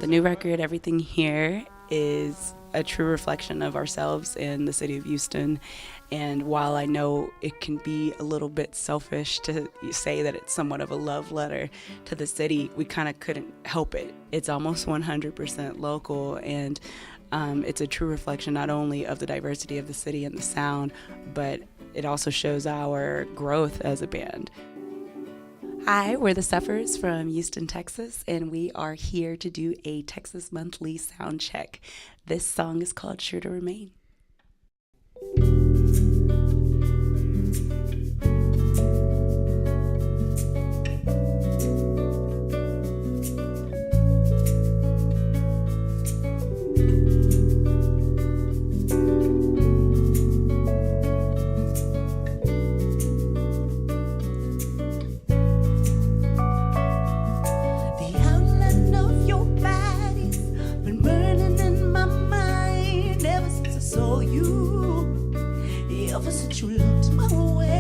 The new record, Everything Here, is a true reflection of ourselves in the city of Houston. And while I know it can be a little bit selfish to say that it's somewhat of a love letter to the city, we kind of couldn't help it. It's almost 100% local, and it's a true reflection not only of the diversity of the city and the sound, but it also shows our growth as a band. Hi, we're the Suffers from Houston, Texas, and we are here to do a Texas Monthly sound check. This song is called Sure to Remain. Ever since you looked my way,